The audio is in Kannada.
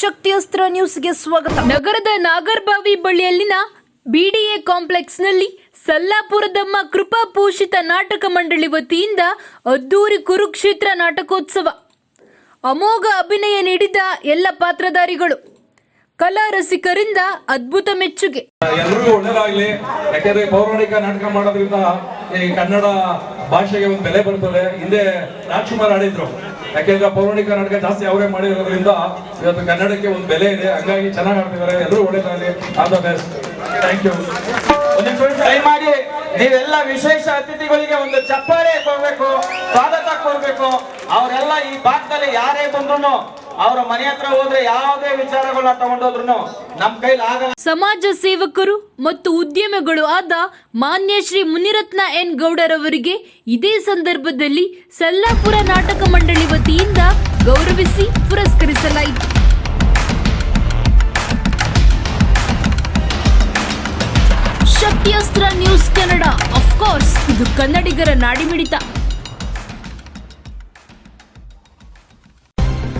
ಶಕ್ತಿಯಸ್ತ್ರ ನ್ಯೂಸ್ಗೆ ಸ್ವಾಗತ. ನಗರದ ನಾಗರಬಾವಿ ಬಳಿಯಲ್ಲಿನ ಬಿಡಿಎ ಕಾಂಪ್ಲೆಕ್ಸ್ನಲ್ಲಿ ಸಲ್ಲಾಪುರದಮ್ಮ ಕೃಪಾ ಪೋಷಿತ ನಾಟಕ ಮಂಡಳಿ ವತಿಯಿಂದ ಅದ್ದೂರಿ ಕುರುಕ್ಷೇತ್ರ ನಾಟಕೋತ್ಸವ. ಅಮೋಘ ಅಭಿನಯ ನೀಡಿದ ಎಲ್ಲ ಪಾತ್ರಧಾರಿಗಳು, ಕಲಾ ರಸಿಕರಿಂದ ಅದ್ಭುತ ಮೆಚ್ಚುಗೆ. ಎಲ್ಲರಿಗೂ ಒಳ್ಳೆಯದಾಗಲಿ. ಯಾಕೆಂದ್ರೆ ಪೌರಾಣಿಕ ನಾಟಕ ಮಾಡೋದ್ರಿಂದ ಈ ಕನ್ನಡ ಭಾಷೆಗೆ ಒಂದು ಬೆಲೆ ಬರ್ತದೆ. ಹಿಂದೆ ರಾಜ್ಕುಮಾರ್ ಆಡಿದ್ರು, ಯಾಕೆಂದ್ರೆ ಪೌರಾಣಿಕ ನಾಟಕ ಜಾಸ್ತಿ ಅವರೇ ಮಾಡಿರೋದ್ರಿಂದ ಇವತ್ತು ಕನ್ನಡಕ್ಕೆ ಒಂದು ಬೆಲೆ ಇದೆ. ಹಂಗಾಗಿ ಚೆನ್ನಾಗಿ ಆಡ್ತಿದ್ದಾರೆ. ಎಲ್ಲರೂ ಒಳ್ಳೆಯದಾಗಲಿ. All the best. Thank you. ದಯಮಾಡಿ ನೀವೆಲ್ಲ ವಿಶೇಷ ಅತಿಥಿಗಳಿಗೆ ಒಂದು ಚಪ್ಪಾಳೆ ಕೊಡ್ಬೇಕು, ಸ್ವಾಗತ ಕೊಡ್ಬೇಕು. ಅವರೆಲ್ಲ ಈ ಭಾಗದಲ್ಲಿ ಯಾರೇ ಬಂದ್ರು ಅವರ ಮನೆ ಹತ್ರ ಹೋದ್ರೆ ಯಾವುದೇ ವಿಚಾರಗಳನ್ನ ತಗೊಂಡೋದ್ರು ನಮ್ ಕೈಲಿ ಆಗಲ್ಲ. ಸಮಾಜ ಸೇವಕರು ಮತ್ತು ಉದ್ಯಮಿಗಳು ಆದ ಮಾನ್ಯ ಶ್ರೀ ಮುನಿರತ್ನ ಎನ್ ಗೌಡರವರಿಗೆ ಇದೇ ಸಂದರ್ಭದಲ್ಲಿ ಸಲ್ಲಾಪುರ ನಾಟಕ ಮಂಡಳಿ ವತಿಯಿಂದ ಗೌರವಿಸಿ ಪುರಸ್ಕರಿಸಲಾಯಿತು. ಶಕ್ತಿಯಸ್ತ್ರ ನ್ಯೂಸ್ ಕನ್ನಡ, ಆಫ್ ಕೋರ್ಸ್ ಇದು ಕನ್ನಡಿಗರ ನಾಡಿಮಿಡಿತ.